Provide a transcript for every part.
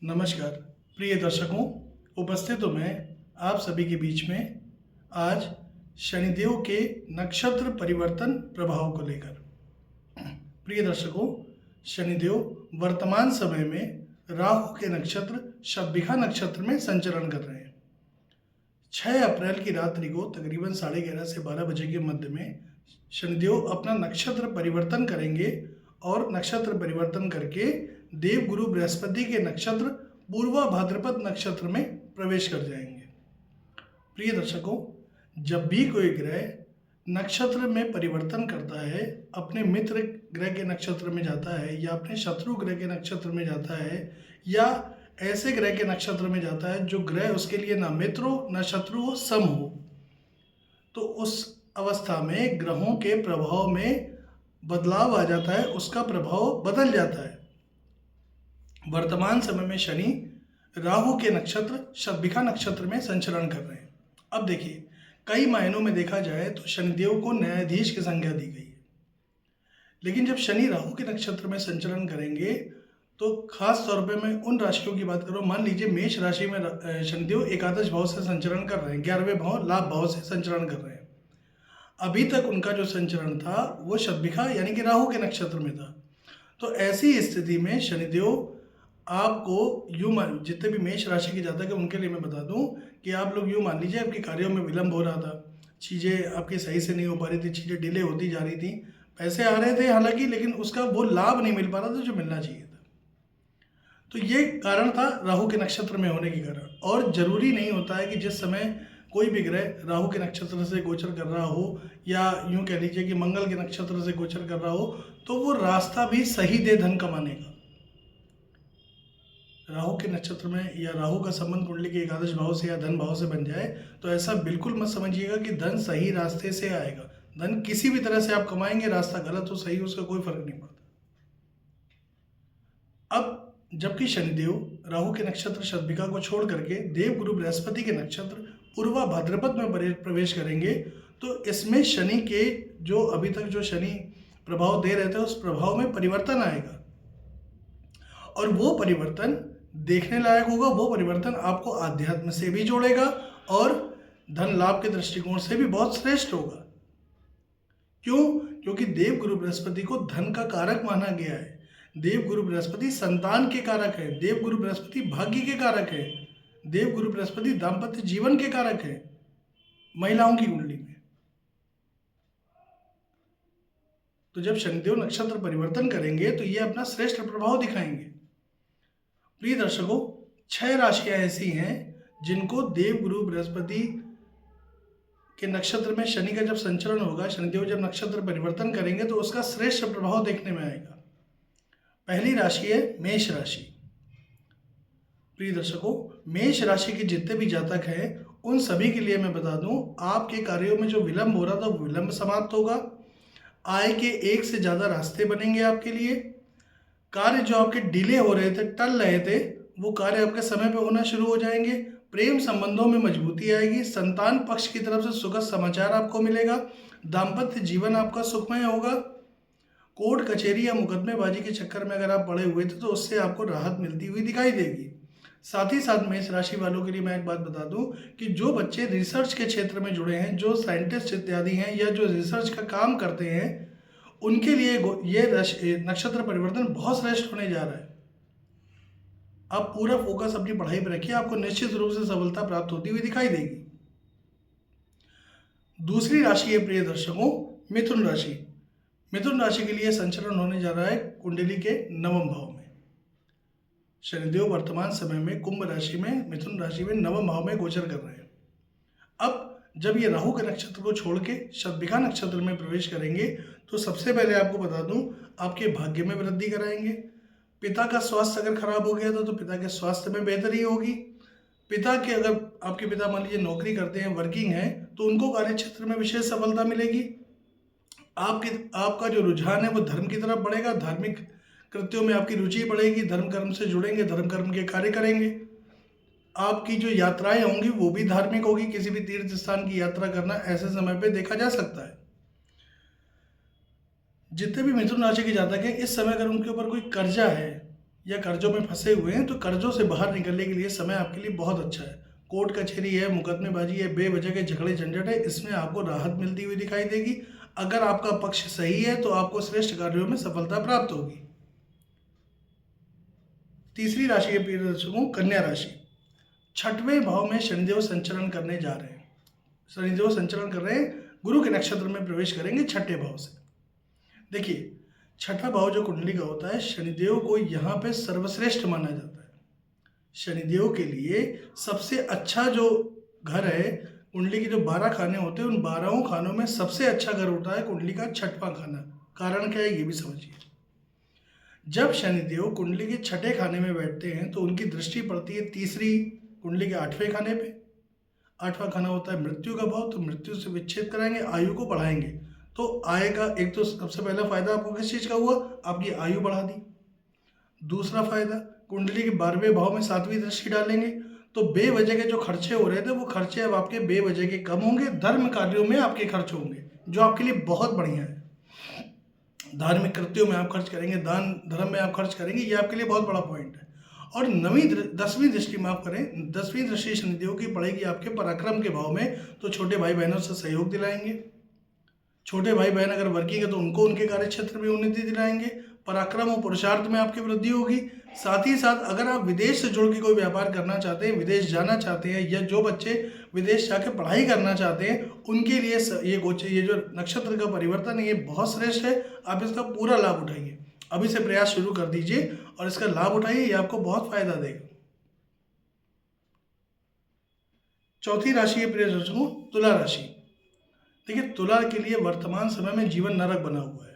नमस्कार प्रिय दर्शकों, उपस्थित हूँ मैं आप सभी के बीच में आज शनिदेव के नक्षत्र परिवर्तन प्रभाव को लेकर। प्रिय दर्शकों, शनिदेव वर्तमान समय में राहु के नक्षत्र शतभिखा नक्षत्र में संचरण कर रहे हैं। 6 अप्रैल की रात्रि को तकरीबन 11:30 से 12 बजे के मध्य में शनिदेव अपना नक्षत्र परिवर्तन करेंगे और नक्षत्र परिवर्तन करके देवगुरु बृहस्पति के नक्षत्र पूर्वा भाद्रपद नक्षत्र में प्रवेश कर जाएंगे। प्रिय दर्शकों, जब भी कोई ग्रह नक्षत्र में परिवर्तन करता है, अपने मित्र ग्रह के नक्षत्र में जाता है या अपने शत्रु ग्रह के नक्षत्र में जाता है या ऐसे ग्रह के नक्षत्र में जाता है जो ग्रह उसके लिए ना मित्र हो ना शत्रु हो, सम हो, तो उस अवस्था में ग्रहों के प्रभाव में बदलाव आ जाता है, उसका प्रभाव बदल जाता है। वर्तमान समय में शनि राहु के नक्षत्र शतभिखा नक्षत्र में संचरण कर रहे हैं। अब देखिए, कई मायनों में देखा जाए तो शनिदेव को न्यायाधीश की संज्ञा दी गई है, लेकिन जब शनि राहु के नक्षत्र में संचरण करेंगे तो खास तौर पे मैं उन राशियों की बात कर रहा हूँ। मान लीजिए मेष राशि में शनिदेव एकादश भाव से संचरण कर रहे हैं, 11वें भाव लाभ भाव से संचरण कर रहे हैं। अभी तक उनका जो संचरण था वो शतभिखा यानी कि राहु के नक्षत्र में था। तो ऐसी स्थिति में शनिदेव आपको यूँ मान, जितने भी मेष राशि के जातक है उनके लिए मैं बता दूं कि आप लोग यूँ मान लीजिए आपके कार्यों में विलंब हो रहा था, चीज़ें आपकी सही से नहीं हो पा रही थी, चीज़ें डिले होती जा रही थी, पैसे आ रहे थे हालांकि, लेकिन उसका वो लाभ नहीं मिल पा रहा था जो मिलना चाहिए था। तो ये कारण था राहु के नक्षत्र में होने के कारण। और जरूरी नहीं होता है कि जिस समय कोई भी ग्रह राहु के नक्षत्र से गोचर कर रहा हो या यूँ कह लीजिए कि मंगल के नक्षत्र से गोचर कर रहा हो तो वो रास्ता भी सही दे धन कमाने का। राहु के नक्षत्र में या राहु का संबंध कुंडली के एकादश भाव से या धन भाव से बन जाए तो ऐसा बिल्कुल मत समझिएगा कि धन सही रास्ते से आएगा। धन किसी भी तरह से आप कमाएंगे, रास्ता गलत हो सही हो उसका कोई फर्क नहीं पड़ता। अब जबकि शनिदेव राहु के नक्षत्र शतभिखा को छोड़ करके देवगुरु बृहस्पति के नक्षत्र पूर्वा भाद्रपद में प्रवेश करेंगे, तो इसमें शनि के जो अभी तक जो शनि प्रभाव दे रहे थे उस प्रभाव में परिवर्तन आएगा और वो परिवर्तन देखने लायक होगा। वो परिवर्तन आपको आध्यात्म से भी जोड़ेगा और धन लाभ के दृष्टिकोण से भी बहुत श्रेष्ठ होगा। क्यों? क्योंकि देवगुरु बृहस्पति को धन का कारक माना गया है। देवगुरु बृहस्पति संतान के कारक है, देवगुरु बृहस्पति भाग्य के कारक है, देवगुरु बृहस्पति दाम्पत्य जीवन के कारक है महिलाओं की कुंडली में। तो जब शनिदेव नक्षत्र परिवर्तन करेंगे तो ये अपना श्रेष्ठ प्रभाव दिखाएंगे। प्रिय दर्शकों, 6 राशियां ऐसी हैं जिनको देवगुरु बृहस्पति के नक्षत्र में शनि का जब संचरण होगा, शनिदेव जब नक्षत्र परिवर्तन करेंगे तो उसका श्रेष्ठ प्रभाव देखने में आएगा। पहली राशि है मेष राशि। प्रिय दर्शकों, मेष राशि के जितने भी जातक हैं उन सभी के लिए मैं बता दूं, आपके कार्यों में जो विलंब हो रहा था वो विलंब समाप्त होगा। आय के एक से ज़्यादा रास्ते बनेंगे आपके लिए। कार्य जो आपके डिले हो रहे थे, टल रहे थे, वो कार्य आपके समय पे होना शुरू हो जाएंगे। प्रेम संबंधों में मजबूती आएगी। संतान पक्ष की तरफ से सुखद समाचार आपको मिलेगा। दाम्पत्य जीवन आपका सुखमय होगा। कोर्ट कचहरी या मुकदमेबाजी के चक्कर में अगर आप पड़े हुए थे तो उससे आपको राहत मिलती हुई दिखाई देगी। साथ ही साथ मेष राशि वालों के लिए मैं एक बात बता दूं कि जो बच्चे रिसर्च के क्षेत्र में जुड़े हैं, जो साइंटिस्ट इत्यादि हैं या जो रिसर्च का काम करते हैं, उनके लिए ये नक्षत्र परिवर्तन बहुत श्रेष्ठ होने जा रहा है। आप पूरा फोकस अपनी पढ़ाई पर रखिए, आपको निश्चित रूप से सफलता प्राप्त होती हुई दिखाई देगी। दूसरी राशि है प्रिय दर्शकों मिथुन राशि। मिथुन राशि के लिए संचरण होने जा रहा है कुंडली के 9वें भाव में। शनिदेव वर्तमान समय में कुंभ राशि में, मिथुन राशि में 9वें भाव में गोचर कर रहे हैं। अब जब ये राहु के नक्षत्र को छोड़ के शतभिखा नक्षत्र में प्रवेश करेंगे तो सबसे पहले आपको बता दूं, आपके भाग्य में वृद्धि कराएंगे। पिता का स्वास्थ्य अगर खराब हो गया था तो पिता के स्वास्थ्य में बेहतरी होगी। पिता के, अगर आपके पिता मान लीजिए नौकरी करते हैं, वर्किंग है, तो उनको कार्य क्षेत्र में विशेष सफलता मिलेगी। आपका जो रुझान है वो धर्म की तरफ बढ़ेगा। धार्मिक कृत्यों में आपकी रुचि बढ़ेगी। धर्म कर्म से जुड़ेंगे, धर्म कर्म के कार्य करेंगे। आपकी जो यात्राएं होंगी वो भी धार्मिक होगी। किसी भी तीर्थ स्थान की यात्रा करना ऐसे समय पे देखा जा सकता है। जितने भी मिथुन राशि के जातक हैं, इस समय अगर उनके ऊपर कोई कर्जा है या कर्जों में फंसे हुए हैं, तो कर्जों से बाहर निकलने के लिए समय आपके लिए बहुत अच्छा है। कोर्ट कचहरी है, मुकदमेबाजी है, बेवजह के झगड़े झंझट है, इसमें आपको राहत मिलती हुई दिखाई देगी। अगर आपका पक्ष सही है तो आपको श्रेष्ठ कार्यों में सफलता प्राप्त होगी। तीसरी राशि है प्रिय दर्शकों, कन्या राशि। छठवें भाव में शनिदेव संचरण करने जा रहे हैं। शनिदेव संचरण कर रहे हैं, गुरु के नक्षत्र में प्रवेश करेंगे छठे भाव से। देखिए, छठा भाव जो कुंडली का होता है, शनिदेव को यहाँ पे सर्वश्रेष्ठ माना जाता है। शनिदेव के लिए सबसे अच्छा जो घर है, कुंडली के जो 12 खाने होते हैं, उन 12 खानों में सबसे अच्छा घर होता है कुंडली का छठवां खाना। कारण क्या है ये भी समझिए। जब शनिदेव कुंडली के छठे खाने में बैठते हैं तो उनकी दृष्टि पड़ती है तीसरी कुंडली के 8वें खाने पे। 8वां खाना होता है मृत्यु का भाव, तो मृत्यु से विच्छेद कराएंगे, आयु को बढ़ाएंगे। तो आय का एक तो सबसे पहला फायदा आपको किस चीज़ का हुआ, आपकी आयु बढ़ा दी। दूसरा फायदा, कुंडली के 12वें भाव में 7वीं दृष्टि डालेंगे तो बेवजह के जो खर्चे हो रहे थे वो खर्चे अब आपके बेवजह के कम होंगे। धर्म कार्यों में आपके खर्च होंगे, जो आपके लिए बहुत बढ़िया है। धार्मिक कृत्यों में आप खर्च करेंगे, दान धर्म में आप खर्च करेंगे, ये आपके लिए बहुत बड़ा पॉइंट है। और 10वीं दृष्टि माफ करें, 10वीं दृष्टि शनिदेव की पड़ेगी आपके पराक्रम के भाव में, तो छोटे भाई बहनों से सहयोग दिलाएंगे। छोटे भाई बहन अगर वर्किंग है तो उनको उनके कार्य क्षेत्र में उन्नति दिलाएंगे। पराक्रम और पुरुषार्थ में आपकी वृद्धि होगी। साथ ही साथ अगर आप विदेश से जुड़ के कोई व्यापार करना चाहते हैं, विदेश जाना चाहते हैं, या जो बच्चे विदेश जाके पढ़ाई करना चाहते हैं, उनके लिए ये जो नक्षत्र का परिवर्तन है ये बहुत श्रेष्ठ है। आप इसका पूरा लाभ उठाइए, अभी से प्रयास शुरू कर दीजिए और इसका लाभ उठाइए, ये आपको बहुत फायदा देगा। चौथी राशि है प्रिय दर्शकों, तुला राशि। देखिए, तुला के लिए वर्तमान समय में जीवन नरक बना हुआ है।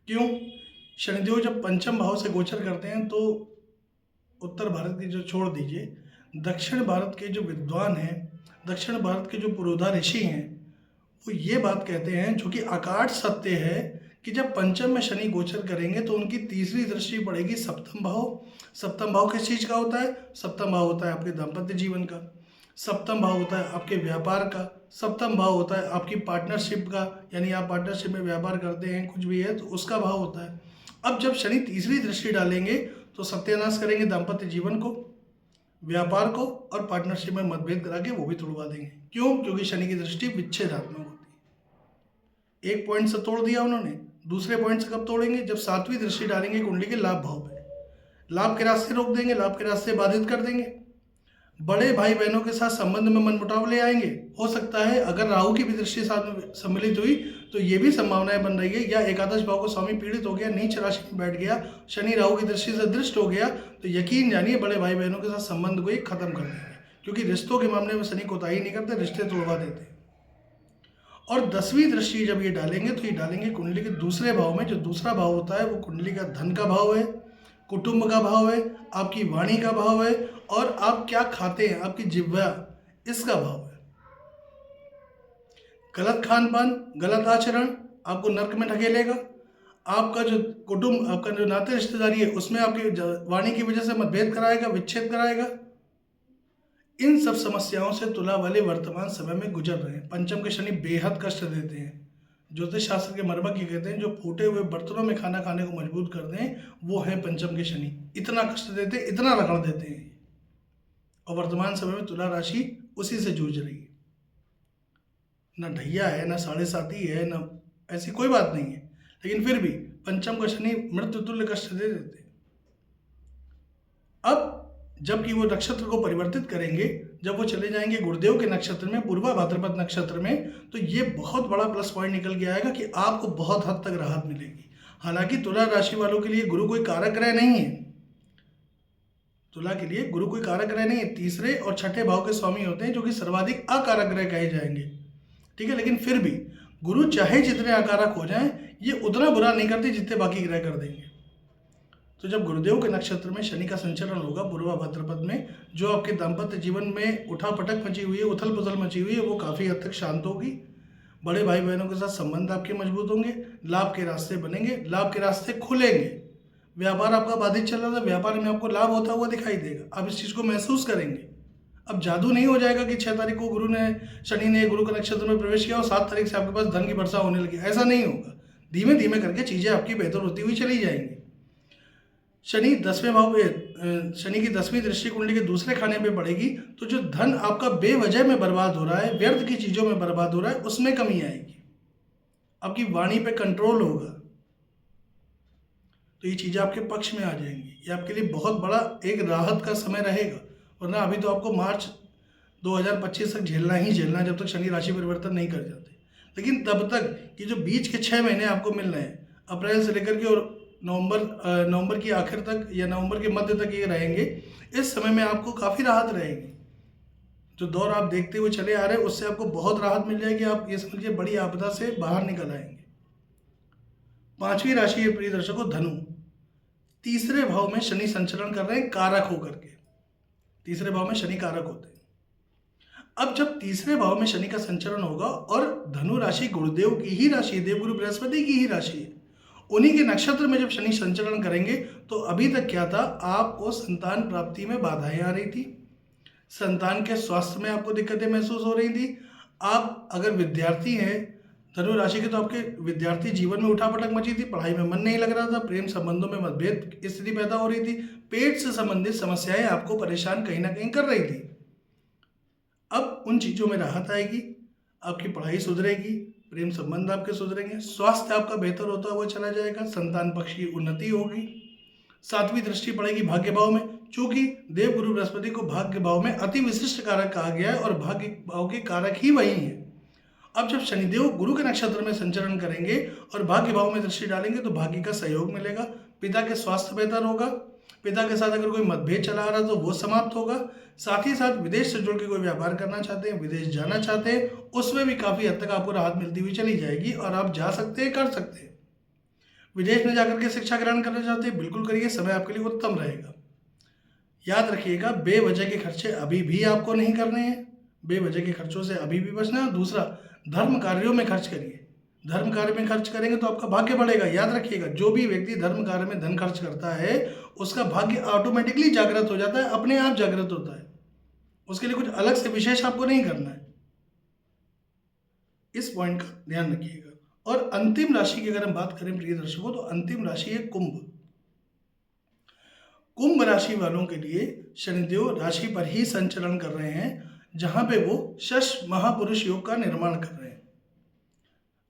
क्यों? शनिदेव जब पंचम भाव से गोचर करते हैं तो उत्तर भारत की जो छोड़ दीजिए, दक्षिण भारत के जो विद्वान हैं, दक्षिण भारत के जो पुरोधा ऋषि हैं, वो ये बात कहते हैं, जो कि अकाट सत्य है, कि जब पंचम में शनि गोचर करेंगे तो उनकी तीसरी दृष्टि पड़ेगी सप्तम भाव। सप्तम भाव किस चीज़ का होता है? सप्तम भाव होता है आपके दाम्पत्य जीवन का, सप्तम भाव होता है आपके व्यापार का, सप्तम भाव होता है आपकी पार्टनरशिप का, यानी आप पार्टनरशिप में व्यापार करते हैं, कुछ भी है तो उसका भाव होता है। अब जब शनि तीसरी दृष्टि डालेंगे तो सत्यानाश करेंगे दाम्पत्य जीवन को, व्यापार को, और पार्टनरशिप में मतभेद करा के वो भी तोड़वा देंगे। क्यों? क्योंकि शनि की दृष्टि विच्छेदात्मक होती है। एक पॉइंट से तोड़ दिया उन्होंने, दूसरे पॉइंट से कब तोड़ेंगे? जब 7वीं दृष्टि डालेंगे कुंडली के लाभ भाव पे। लाभ के रास्ते रोक देंगे, लाभ के रास्ते बाधित कर देंगे। बड़े भाई बहनों के साथ संबंध में मनमुटाव ले आएंगे। हो सकता है अगर राहु की भी दृष्टि साथ में सम्मिलित हुई तो ये भी संभावनाएं बन रही है, या एकादश भाव को स्वामी पीड़ित हो गया, नीच राशि में बैठ गया, शनि राहु की दृष्टि से दृष्ट हो गया, तो यकीन जानिए बड़े भाई बहनों के साथ संबंध को ही खत्म कर देंगे। क्योंकि रिश्तों के मामले में शनि कोताही नहीं करते, रिश्ते तोड़वा देते हैं। और 10वीं दृष्टि जब ये डालेंगे तो ये डालेंगे कुंडली के दूसरे भाव में। जो दूसरा भाव होता है वो कुंडली का धन का भाव है, कुटुंब का भाव है, आपकी वाणी का भाव है, और आप क्या खाते हैं, आपकी जिह्वा, इसका भाव है। गलत खान पान, गलत आचरण आपको नर्क में ढकेलेगा। आपका जो कुटुंब, आपका जो नाते रिश्तेदारी है, उसमें आपकी वाणी की वजह से मतभेद कराएगा, विच्छेद कराएगा। इन सब समस्याओं से तुला वाले वर्तमान समय में गुजर रहे हैं। पंचम के शनि बेहद कष्ट देते हैं। ज्योतिष शास्त्र के मर्मज्ञ कहते हैं जो फूटे हुए बर्तनों में खाना खाने को मजबूर कर दें, वो है पंचम के शनि। इतना कष्ट देते, इतना रगड़ देते हैं। और वर्तमान समय में तुला राशि उसी से जूझ रही है। ना ढैया है, ना साढ़े साथी है, ना ऐसी कोई बात नहीं है, लेकिन फिर भी पंचम का शनि मृत्यु तुल्य कष्ट दे देते हैं। अब जबकि वो नक्षत्र को परिवर्तित करेंगे, जब वो चले जाएंगे गुरुदेव के नक्षत्र में, पूर्वा भाद्रपद नक्षत्र में, तो ये बहुत बड़ा प्लस पॉइंट निकल के आएगा कि आपको बहुत हद तक राहत मिलेगी। हालांकि तुला राशि वालों के लिए गुरु कोई कारक ग्रह नहीं है। तुला के लिए गुरु कोई कारक ग्रह नहीं है। तीसरे और छठे भाव के स्वामी होते हैं, जो कि सर्वाधिक अकारक ग्रह कहे जाएंगे, ठीक है। लेकिन फिर भी गुरु चाहे जितने अकारक हो जाएं, ये उतना बुरा नहीं करते जितने बाकी ग्रह कर देंगे। तो जब गुरुदेव के नक्षत्र में शनि का संचरण होगा पूर्वा भाद्रपद में, जो आपके दाम्पत्य जीवन में उठापटक मची हुई है, उथल पुथल मची हुई है, वो काफ़ी हद तक शांत होगी। बड़े भाई बहनों के साथ संबंध आपके मजबूत होंगे, लाभ के रास्ते बनेंगे, लाभ के रास्ते खुलेंगे। व्यापार आपका बाधित चल रहा था, व्यापार में आपको लाभ होता हुआ दिखाई देगा। आप इस चीज़ को महसूस करेंगे। अब जादू नहीं हो जाएगा कि 6 तारीख को शनि ने गुरु के नक्षत्र में प्रवेश किया और 7 तारीख से आपके पास धन की वर्षा होने लगी, ऐसा नहीं होगा। धीमे धीमे करके चीज़ें आपकी बेहतर होती हुई चली जाएंगी। शनि 10वें भाव में शनि की 10वीं दृष्टि कुंडली के दूसरे खाने पे पड़ेगी, तो जो धन आपका बेवजह में बर्बाद हो रहा है, व्यर्थ की चीज़ों में बर्बाद हो रहा है, उसमें कमी आएगी। आपकी वाणी पे कंट्रोल होगा, तो ये चीज़ें आपके पक्ष में आ जाएंगी। ये आपके लिए बहुत बड़ा एक राहत का समय रहेगा, वरना अभी तो आपको मार्च 2025 तक झेलना ही झेलना है, जब तक शनि राशि परिवर्तन नहीं कर जाते। लेकिन तब तक ये जो बीच के 6 महीने आपको मिल रहे हैं, अप्रैल से लेकर के और नवंबर की आखिर तक या नवंबर के मध्य तक ये रहेंगे, इस समय में आपको काफ़ी राहत रहेगी। जो दौर आप देखते हुए चले आ रहे हैं, उससे आपको बहुत राहत मिल जाएगी। आप ये समझिए बड़ी आपदा से बाहर निकल आएंगे। 5वीं राशि है प्रिय दर्शकों, धनु। तीसरे भाव में शनि संचरण कर रहे हैं कारक होकर के। तीसरे भाव में शनि कारक होते हैं। अब जब तीसरे भाव में शनि का संचरण होगा और धनु राशि गुरुदेव की ही राशि है, देवगुरु बृहस्पति की ही राशि है, उन्हीं के नक्षत्र में जब शनि संचरण करेंगे, तो अभी तक क्या था, आपको संतान प्राप्ति में बाधाएं आ रही थी, संतान के स्वास्थ्य में आपको दिक्कतें महसूस हो रही थी। आप अगर विद्यार्थी हैं धनु राशि के, तो आपके विद्यार्थी जीवन में उठापटक मची थी, पढ़ाई में मन नहीं लग रहा था, प्रेम संबंधों में मतभेद स्थिति पैदा हो रही थी, पेट से संबंधित समस्याएं आपको परेशान कहीं ना कहीं कर रही थी। अब उन चीज़ों में राहत आएगी, आपकी पढ़ाई सुधरेगी, प्रेम संबंध आपके सुधरेंगे, स्वास्थ्य आपका बेहतर होता हुआ चला जाएगा, संतान पक्ष की उन्नति होगी। 7वीं दृष्टि पड़ेगी भाग्य भाव में, चूंकि देव गुरु बृहस्पति को भाग्य भाव में अति विशिष्ट कारक कहा गया है और भाग्य भाव के कारक ही वही है। अब जब शनिदेव गुरु के नक्षत्र में संचरण करेंगे और भाग्य भाव में दृष्टि डालेंगे, तो भाग्य का सहयोग मिलेगा, पिता के स्वास्थ्य बेहतर होगा, पिता के साथ अगर कोई मतभेद चला आ रहा है तो वो समाप्त होगा। साथ ही साथ विदेश से जुड़ के कोई व्यापार करना चाहते हैं, विदेश जाना चाहते हैं, उसमें भी काफ़ी हद तक आपको राहत मिलती हुई चली जाएगी और आप जा सकते हैं, कर सकते हैं। विदेश में जाकर के शिक्षा ग्रहण करना चाहते हैं, बिल्कुल करिए, समय आपके लिए उत्तम रहेगा। याद रखिएगा, बेवजह के खर्चे अभी भी आपको नहीं करने हैं, बेवजह के खर्चों से अभी भी बचना है। दूसरा, धर्म कार्यों में खर्च करिए, धर्म कार्य में खर्च करेंगे तो आपका भाग्य बढ़ेगा। याद रखिएगा, जो भी व्यक्ति धर्म कार्य में धन खर्च करता है, उसका भाग्य ऑटोमेटिकली जागृत हो जाता है, अपने आप जागृत होता है। उसके लिए कुछ अलग से विशेष आपको नहीं करना है। इस पॉइंट का ध्यान रखिएगा। और अंतिम राशि की अगर हम बात करें प्रिय दर्शकों, तो अंतिम राशि है कुंभ। कुंभ राशि वालों के लिए शनिदेव राशि पर ही संचरण कर रहे हैं, जहां पे वो शश महापुरुष योग का निर्माण कर रहे हैं।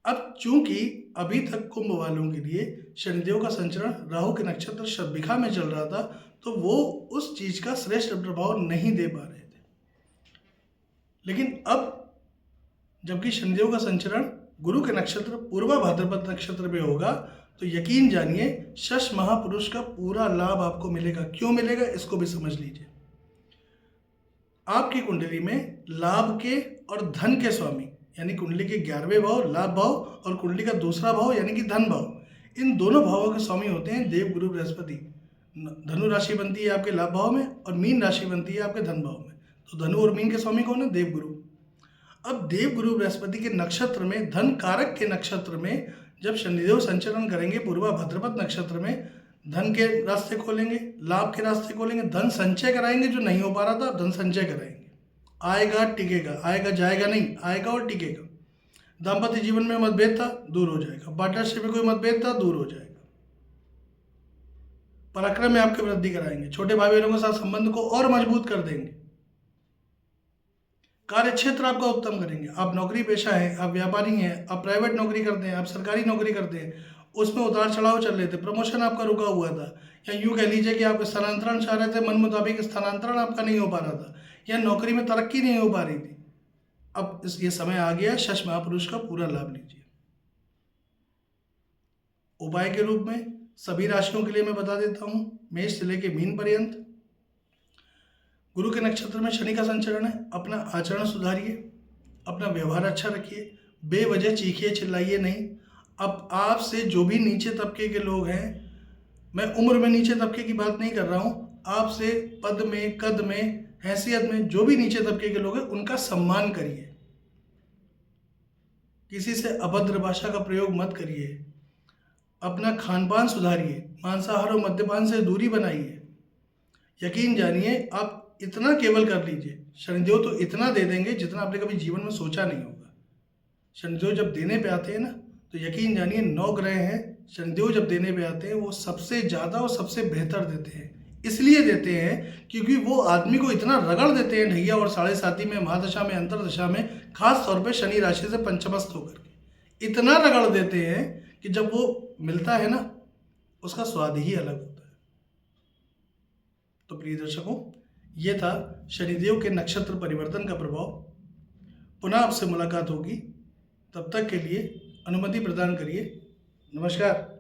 अब चूंकि अभी तक कुंभ वालों के लिए शनिदेव का संचरण राहु के नक्षत्र शतभिखा में चल रहा था, तो वो उस चीज का श्रेष्ठ प्रभाव नहीं दे पा रहे थे। लेकिन अब जबकि शनिदेव का संचरण गुरु के नक्षत्र पूर्वा भाद्रपद नक्षत्र पे होगा, तो यकीन जानिए शश महापुरुष का पूरा लाभ आपको मिलेगा। क्यों मिलेगा, इसको भी समझ लीजिए। आपकी कुंडली में लाभ के और धन के स्वामी, यानी कुंडली के 11वें भाव लाभ भाव और कुंडली का दूसरा भाव यानी कि धन भाव, इन दोनों भावों के स्वामी होते हैं देव गुरु बृहस्पति। धनु राशि बनती है आपके लाभ भाव में और मीन राशि बनती है आपके धन भाव में। तो धनु और मीन के स्वामी कौन है, देव गुरु। अब देव गुरु बृहस्पति के नक्षत्र में, धन कारक के नक्षत्र में जब शनिदेव संचरण करेंगे पूर्वा भाद्रपद नक्षत्र में, धन के रास्ते खोलेंगे, लाभ के रास्ते खोलेंगे, धन संचय कराएंगे, जो नहीं हो पा रहा था धन संचय कराएंगे। आएगा टिकेगा, आएगा जाएगा नहीं, आएगा और टिकेगा। दाम्पत्य जीवन में मतभेद था, दूर हो जाएगा। पार्टनरशिप में कोई मतभेद था, दूर हो जाएगा। पराक्रम में आपकी वृद्धि कराएंगे, छोटे भाई बहनों के साथ संबंध को और मजबूत कर देंगे। कार्य क्षेत्र आपका उत्तम करेंगे। आप नौकरी पेशा हैं, आप व्यापारी हैं, आप प्राइवेट नौकरी करते हैं, आप सरकारी नौकरी करते हैं, उसमें उतार चढ़ाव चल रहे थे, प्रमोशन आपका रुका हुआ था, या यूँ कह लीजिए कि आप स्थानांतरण चाह रहे थे, मन मुताबिक स्थानांतरण आपका नहीं हो पा रहा था, या नौकरी में तरक्की नहीं हो पा रही थी। अब ये समय आ गया, शश महापुरुष का पूरा लाभ लीजिए। उपाय के रूप में सभी राशियों के लिए मैं बता देता हूँ, मेष से लेकर मीन पर्यंत। गुरु के नक्षत्र में शनि का संचरण है, अपना आचरण सुधारिए, अपना व्यवहार अच्छा रखिए, बेवजह चीखिए चिल्लाइए नहीं। अब आपसे जो भी नीचे तबके के लोग हैं, मैं उम्र में नीचे तबके की बात नहीं कर रहा हूँ, आपसे पद में, कद में, हैसियत में जो भी नीचे तबके के लोग हैं, उनका सम्मान करिए। किसी से अभद्र भाषा का प्रयोग मत करिए। अपना खान पान सुधारिए, मांसाहार और मद्यपान से दूरी बनाइए। यकीन जानिए, आप इतना केवल कर लीजिए, शनिदेव तो इतना दे देंगे जितना आपने कभी जीवन में सोचा नहीं होगा। शनिदेव जब देने पे आते हैं ना, तो यकीन जानिए 9 ग्रह हैं शनिदेव जब देने पे आते हैं वो सबसे ज़्यादा और सबसे बेहतर देते हैं। इसलिए देते हैं क्योंकि वो आदमी को इतना रगड़ देते हैं ढैया और साढ़े साथी में, महादशा में, अंतरदशा में, खास तौर पे शनि राशि से पंचमस्त होकर के इतना रगड़ देते हैं कि जब वो मिलता है ना उसका स्वाद ही अलग होता है। तो प्रिय दर्शकों, ये था शनिदेव के नक्षत्र परिवर्तन का प्रभाव। पुनः आपसे मुलाकात होगी, तब तक के लिए अनुमति प्रदान करिए। नमस्कार।